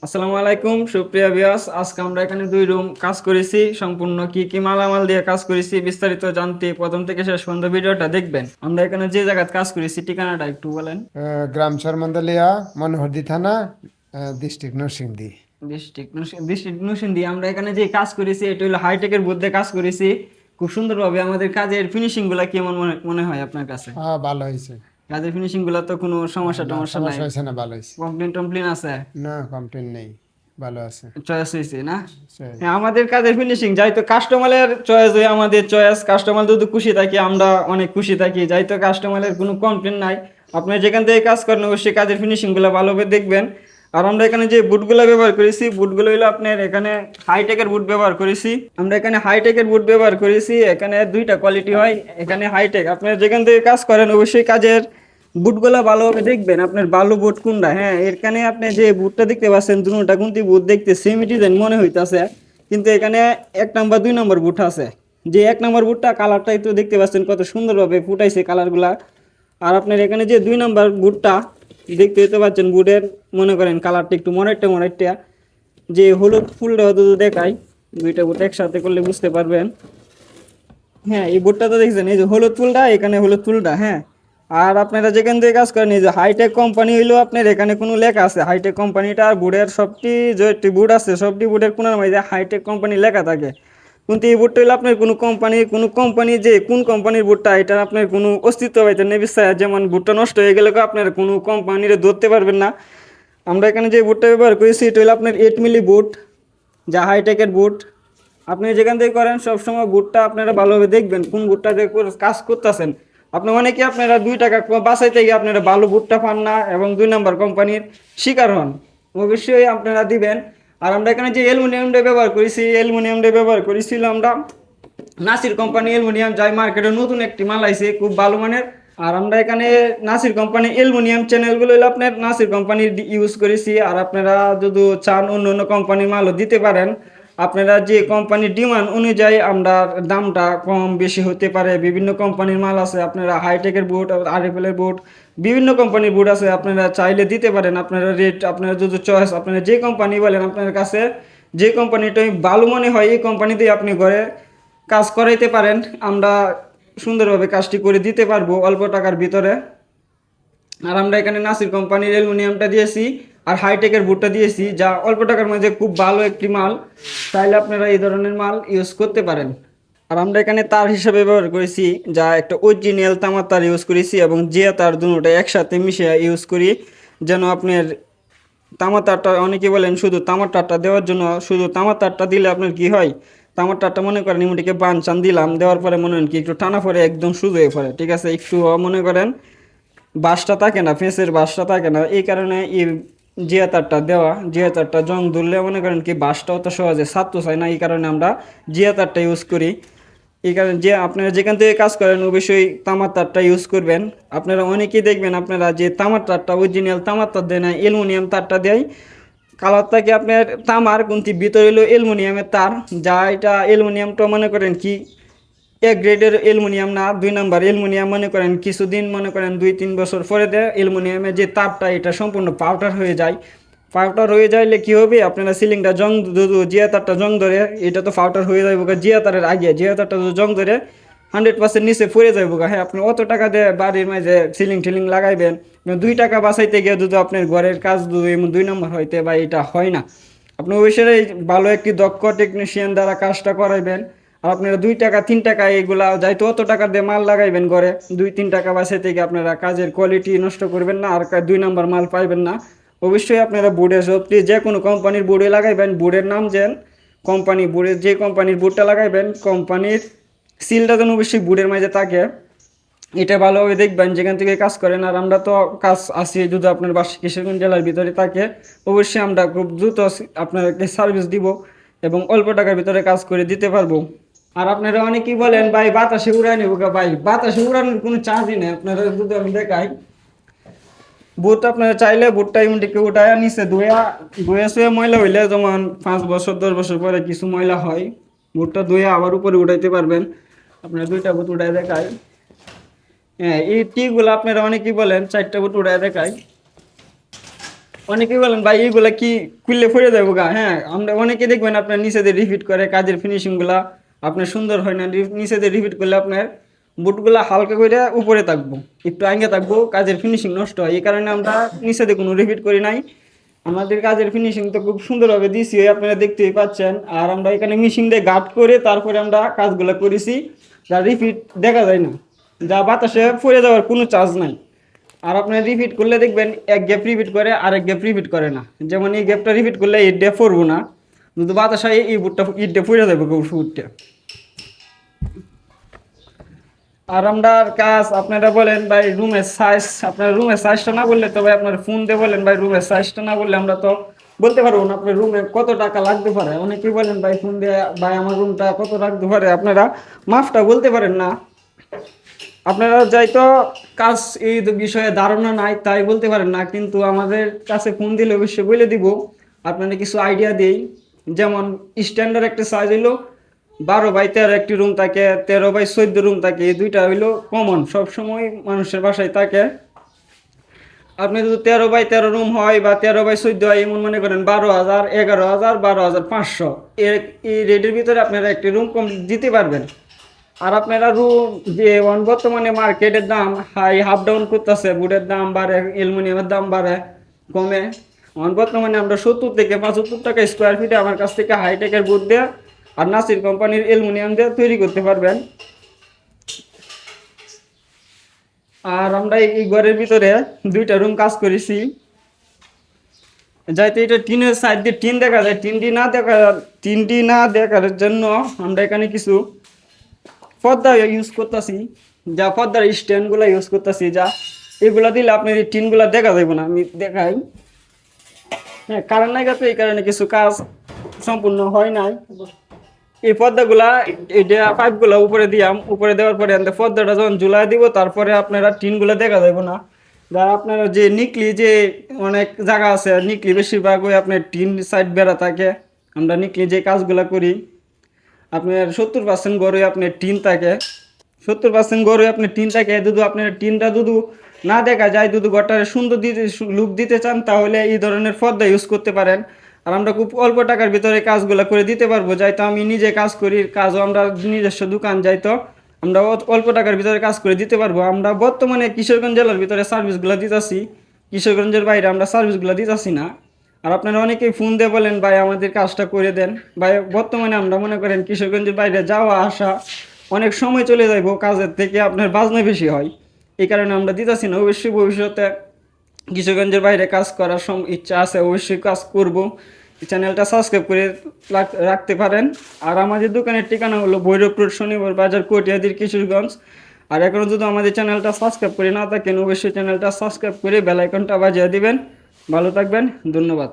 আসসালামু আলাইকুম সুপ্রিয়া ভিউয়ার্স, আজকে আমরা এখানে দুই রুম কাজ করেছি। সম্পূর্ণ কি কি মালামাল দিয়ে কাজ করেছি বিস্তারিত জানতে প্রথম থেকে শেষ পর্যন্ত ভিডিওটা দেখবেন। আমরা এখানে যে জায়গায় কাজ করেছি ঠিকানাটা একটু বলেন। গ্রাম সরমন্দালিয়া মনোহরদি থানা ডিস্ট্রিক্ট নরসিংদী। ডিস্ট্রিক্ট নরসিংদী। আমরা এখানে যে কাজ করেছি এটা হলো হাইটেকের মধ্যে কাজ করেছি। খুব সুন্দরভাবে আমাদের কাজের ফিনিশিং গুলা কেমন মনে মনে হয় আপনার কাছে? হ্যাঁ, ভালো হয়েছে। কাজের ফিনিশিং গুলা তো কোনো সমস্যা না, টমস্যা নাই? সমস্যা হয়েছে না, ভালো হয়েছে। কমপ্লেন টমপ্লেন আছে? না, কমপ্লেন নেই, ভালো আছে। চয়েস হয়েছে না? সেই। হ্যাঁ, আমাদের কাজের ফিনিশিং যাই তো কাস্টমারের চয়েস হয়, আমাদের চয়েস। কাস্টমার যদি খুশি থাকি আমরা অনেক খুশি থাকি, যাই তো কাস্টমারের কোনো কমপ্লেন নাই। আপনি যেখান থেকে কাজ করেন অবশ্যই কাজের ফিনিশিং গুলো ভালোভাবে দেখবেন। আর আমরা এখানে যে বুটগুলো ব্যবহার করেছি, বুটগুলো হলো আপনার এখানে হাইটেকের বুট ব্যবহার করেছি। আমরা এখানে হাইটেকের বুট ব্যবহার করেছি। এখানে দুইটা কোয়ালিটি হয়, এখানে হাইটেক। আপনি যেখান থেকে কাজ করেন অবশ্যই কাজের বুটগুলা ভালোভাবে দেখবেন আপনার ভালো বুট কোনটা। হ্যাঁ, এখানে আপনি যে বুটটা দেখতে পাচ্ছেন দুটা কোনটি বুট দেখতে সেম ডিজাইন মনে হইতাছে, কিন্তু এখানে 1 নাম্বার 2 নাম্বার বুট আছে। যে 1 নাম্বার বুটটা কালারটাই তো দেখতে পাচ্ছেন কত সুন্দরভাবে ফুটাইছে কালারগুলা। আর আপনার এখানে যে 2 নাম্বার বুটটা দেখতে পাচ্ছেন, বুটের মনে করেন কালারটা একটু মনেরটা মনেরটা যে হলুদ ফুলটা হয়তো দেখাই, দুইটা বুট একসাথে করলে বুঝতে পারবেন। হ্যাঁ, এই বোর্ডটা তো দেখছেন, এই যে হলুদ ফুলটা, এখানে হলুদ ফুলটা। হ্যাঁ, আর আপনারা যেখান থেকে কাজ করেন এই যে হাইটেক কোম্পানি হইলো আপনার এখানে কোনো লেখা আছে হাইটেক কোম্পানিটা। আর বোর্ডের সবটি যে বোর্ড আছে সবটি বোর্ডের কোনার মধ্যে হাইটেক কোম্পানি লেখা থাকে। কিন্তু এই বোর্ডটা হইলো আপনার কোনো কোম্পানি যে কোন কোম্পানির বোর্ডটা এটা আপনার কোনো অস্তিত্ব পাইতে নেই বিশ্বাস। যেমন বোর্ডটা নষ্ট হয়ে গেলে আপনার কোনো কোম্পানির ধরতে পারবেন না। আমরা এখানে যে বোর্ডটা ব্যবহার করেছি এটা হলো আপনার 8 মিলি বোর্ড, যা হাইটেকের বুট। আপনি যেখান থেকে করেন সবসময় বুটটা আপনারা ভালোভাবে দেখবেন কোন বুটটা দিয়ে কাজ করতেছেন। আপনি অনেকে আপনারা 2 টাকা বাঁচাইতে গিয়ে আপনারা ভালো বুটটা পান না এবং 2 নাম্বার কোম্পানির শিকার হন। অবশ্যই আপনারা দিবেন। আর আমরা এখানে যে অ্যালুমিনিয়ামটা ব্যবহার করেছি, অ্যালুমিনিয়ামটা ব্যবহার করেছিল আমরা নাসির কোম্পানি অ্যালুমিনিয়াম, যাই মার্কেটে নতুন একটি মাল আইছে খুব ভালো মানের। আর আমরা এখানে নাসির কোম্পানি অ্যালুমিনিয়াম চ্যানেলগুলো হলো আপনার নাসির কোম্পানির ইউজ করেছি। আর আপনারা যদি চান অন্য অন্য কোম্পানির মালও দিতে পারেন। আপনারা যে কোম্পানির ডিমান্ড অনুযায়ী আমরা দামটা কম বেশি হতে পারে। বিভিন্ন কোম্পানির মাল আছে, আপনারা হাইটেকের বুট, আরএফএল এর বুট, বিভিন্ন কোম্পানির বুট আছে, আপনারা চাইলে দিতে পারেন। আপনারা রেট আপনারা যদি চয়েস আপনারা যে কোম্পানি বলেন আপনার কাছে যে কোম্পানিটা ভালো মনে হয় এই কোম্পানি দিয়ে আপনি ঘরে কাজ করাইতে পারেন। আমরা সুন্দরভাবে কাজটি করে দিতে পারবো অল্প টাকার ভিতরে। আর আমরা এখানে নাসির কোম্পানির অ্যালুমিনিয়ামটা দিয়েছি আর হাইটেকের বুটটা দিয়েছি, যা অল্প টাকার মধ্যে খুব ভালো একটি মাল। চাইলে আপনারা এই ধরনের মাল ইউজ করতে পারেন। আর আমরা এখানে তার হিসাবে ব্যবহার করেছি, যা একটা অরিজিনাল তামার তার ইউজ করেছি এবং জিয়া তার দুটোটা একসাথে মিশিয়ে ইউজ করি, যেন আপনার তামার তারটা অনেকে বলেন শুধু তামার তারটা দেওয়ার জন্য। শুধু তামার তারটা দিলে আপনার কি হয়, তামার তারটা মনে করেন ইমুটিকে বান চান দিলাম, দেওয়ার পরে মনে করেন কি একটু টানা পরে একদম সুযোগ হয়ে পড়ে, ঠিক আছে, একটু মনে করেন বাসটা থাকে না, ফেঁসের বাসটা থাকে না। এই কারণে এই জিয়া তারটা দেওয়া, জিয়া তারটা জং ধরলে মনে করেন কি বাসটা অত সহজে ছাড়তে চায় না, এই কারণে আমরা জিয়া তারটা ইউজ করি। এই কারণে যে আপনারা যেখান থেকে কাজ করেন অবশ্যই তামার তারটা ইউজ করবেন। আপনারা অনেকেই দেখবেন আপনারা যে তামার তারটা অরিজিনাল তামার তার দেয় না, অ্যালুমিনিয়াম তারটা দেয়। কালারটাকে আপনার তামার কিন্তু ভিতরে হলো অ্যালুমিনিয়ামের তার, যা এটা অ্যালুমিনিয়ামটা মনে করেন কি এক গ্রেডের অ্যালুমিনিয়াম না, 2 নাম্বার অ্যালুমিনিয়াম। মনে করেন কিছুদিন মনে করেন 2-3 বছর পরে দেয় অ্যালুমিনিয়ামের যে তারটা এটা সম্পূর্ণ পাউডার হয়ে যায়। পাউডার হয়ে যাইলে কি হবে, আপনারা সিলিংটা জং জিয়া তারটা জং ধরে, এটা তো পাউডার হয়ে যাবে জিয়া তারের আগে, জিয়া তারটা যদি জং ধরে 100% নিচে পড়ে যাইব। হ্যাঁ, আপনি অত টাকা দিয়ে বাড়ির মাঝে সিলিং টিলিং লাগাইবেন, 2 টাকা বাঁচাইতে গিয়ে যদি আপনার ঘরের কাজ যদি 2 নাম্বার হইতে বা এটা হয় না। আপনি অবশ্যই ভালো একটি দক্ষ টেকনিশিয়ান দ্বারা কাজটা করাইবেন। আর আপনারা 2 টাকা 3 টাকা এগুলা যাইতো অত টাকা দিয়ে মাল লাগাইবেন ঘরে, 2-3 টাকা বাঁচাইতে গিয়ে আপনারা কাজের কোয়ালিটি নষ্ট করবেন না আর 2 নাম্বার মাল পাইবেন না। অবশ্যই আপনারা বোর্ডের সবটি যে কোনো কোম্পানির বোর্ডে লাগাইবেন, বোর্ডের নাম যেন কোম্পানি, বোর্ডের যে কোম্পানির বোর্ডটা লাগাইবেন কোম্পানির সিলটা যেন অবশ্যই বোর্ডের মাঝে থাকে, এটা ভালোভাবে দেখবেন যেখান থেকে কাজ করেন। আর আমরা তো কাজ আসি যদি আপনার বাসা কিশোরগঞ্জ জেলার ভিতরে থাকে অবশ্যই আমরা খুব দ্রুত আপনাদেরকে সার্ভিস দিব এবং অল্প টাকার ভিতরে কাজ করে দিতে পারবো। আর আপনারা অনেকেই বলেন ভাই বাতাসে উড়াই নেবো, ভাই বাতাসে উড়ানোর কোনো চার্জই নেই। আপনারা যদি আমি দেখাই বুট, আপনারা চাইলে বুটটা ইমুন্টিকে উঠায় নিচে ধুয়া ধুয়ে শুয়ে ময়লা হইলে যেমন 5 বছর 10 বছর পরে কিছু ময়লা হয়, বুটটা ধুয়ে আবার উপরে উঠাইতে পারবেন। আপনারা 2টা বুট উঠায় দেখায়। হ্যাঁ, এই টিগুলো আপনারা অনেকেই বলেন 4টা বুট উঠায় দেখায়। অনেকেই বলেন ভাই এইগুলা কি খুললে ফিরে যাবো গা। হ্যাঁ, আমরা অনেকে দেখবেন আপনার নিচেদের রিপিট করে কাজের ফিনিশিং গুলা আপনার সুন্দর হয় না, নিচেদের রিপিট করলে আপনার বুটগুলা হালকা করে উপরে থাকবো, একটু আগে থাকবো, কাজের ফিনিশিং নষ্ট হয়। এই কারণে আমরা নিচেতে কোনো রিপিট করি নাই। আমাদের কাজের ফিনিশিং তো খুব সুন্দরভাবে দিছি, আপনারা দেখতেই পাচ্ছেন। আর আমরা এখানে মেশিন দিয়ে গার্ড করে তারপরে আমরা কাজগুলো করেছি, যা রিপিট দেখা যায় না, যা বাতাসে পড়ে যাওয়ার কোনো চার্জ নাই। আর আপনার রিপিট করলে দেখবেন এক গ্যাপ রিপিট করে আর এক গ্যাপ রিপিট করে না। যেমন এই গ্যাপটা রিপিট করলে এই ডে পড়বো না, কিন্তু বাতাসে এই বুটটা ইটটা পড়ে যাবে বুটটা। আর আমরা কাজ আপনারা বলেন ভাই রুমের সাইজ, আপনার রুমের সাইজটা না বললে তো ভাই আপনার ফোন দিয়ে বলেন ভাই রুমের সাইজটা না বললে আমরা তো বলতে পারবো না আপনার রুমে কত টাকা লাগতে পারে। অনেকেই বলেন ভাই ফোন দিয়ে ভাই আমার রুমটা কত লাগতে পারে, আপনারা মাপটা বলতে পারেন না। আপনারা যাইতো কাজ এই বিষয়ে ধারণা নাই তাই বলতে পারেন না, কিন্তু আমাদের কাছে ফোন দিলে অবশ্যই বলে দিব, আপনাদের কিছু আইডিয়া দেই। যেমন স্ট্যান্ডার্ড একটা সাইজ হইলো 12x13 একটি রুম থাকে, 13x14 রুম থাকে, এই দুইটা হইলো কমন সবসময় মানুষের বাসায় থাকে। আপনি যদি 13x13 রুম হয় বা 13x14 হয়, এমন মনে করেন 12,000, 11,000, 12,500 এই রেটের ভিতরে আপনারা একটি রুম কমপ্লিট দিতে পারবেন। আর আপনারা রুম যে বর্তমানে মার্কেটের দাম হাই হাফ ডাউন করতেছে, বুটের দাম বাড়ে, অ্যালুমিনিয়ামের দাম বাড়ে কমে। বর্তমানে আমরা 70 থেকে 75 টাকা স্কোয়ার ফিটে আমার কাছ থেকে হাইটেকের বুট দিয়ে আর নাসির কোম্পানির অ্যালুমিনিয়াম দিয়ে তৈরি করতে পারবেন। আর আমরা এই ঘরের ভিতরে দুইটা রুম কাজ করেছি, যাইতে এটা টিনের সাইড দিয়ে টিন দেখা যায়, টিনটি না দেখার জন্য আমরা এখানে কিছু পর্দা ইউজ করতেছি, যা পর্দার স্ট্যান্ডগুলো ইউজ করতেছি, যা এগুলা দিলে আপনার এই টিনগুলা দেখা যাবে না। আমি দেখাই, হ্যাঁ কারণ নাই তো এই কারণে কিছু কাজ সম্পূর্ণ হয় নাই। এই পর্দাগুলা এটা পাইপগুলা উপরে দিয়াম, উপরে দেওয়ার পরে পর্দাটা যখন ঝুলাই দিব তারপরে আপনারা টিনগুলা দেখা যাবে না। যারা আপনারা যে নিকলি যে অনেক জায়গা আছে, নিকলি বেশিরভাগ ওই আপনার টিন সাইড বেড়া থাকে। আমরা নিকলি যে কাজগুলা করি আপনার 70% গরুই আপনার টিন থাকে, 70% গরুই আপনার টিন থাকে। দুধু আপনার টিনটা দুধু না দেখা যায়, দুধু ঘরটারে সুন্দর দিতে লুক দিতে চান তাহলে এই ধরনের পর্দা ইউজ করতে পারেন। আর আমরা খুব অল্প টাকার ভিতরে কাজগুলো করে দিতে পারবো। যাইতো আমি নিজে কাজ করি, কাজও আমরা নিজস্ব দোকান, যাইতো আমরা অল্প টাকার ভিতরে কাজ করে দিতে পারবো। আমরা বর্তমানে কিশোরগঞ্জ জেলার ভিতরে সার্ভিসগুলো দিতেছি, কিশোরগঞ্জের বাইরে আমরা সার্ভিসগুলো দিতেছি না। আর আপনারা অনেকেই ফোন দিয়ে বলেন ভাই আমাদের কাজটা করে দেন। ভাই বর্তমানে আমরা মনে করেন কিশোরগঞ্জের বাইরে যাওয়া আসা অনেক সময় চলে যাইব, কাজের থেকে আপনার বাজনা বেশি হয়, এই কারণে আমরা দিতেছি না। অবশ্যই ভবিষ্যতে কিশোরগঞ্জের বাইরে কাজ করার ইচ্ছা আছে, অবশ্যই কাজ করব। চ্যানেলটা সাবস্ক্রাইব করে রাখতে পারেন। আর আমাদের দোকানের ঠিকানা হলো ভৈরব রোড, শনিবার বাজার, কটিয়াদির, কিশোরগঞ্জ। আর এখনও যদি আমাদের চ্যানেলটা সাবস্ক্রাইব করে না থাকেন, অবশ্যই চ্যানেলটা সাবস্ক্রাইব করে বেল আইকনটা বাজিয়ে দিবেন। ভালো থাকবেন, ধন্যবাদ।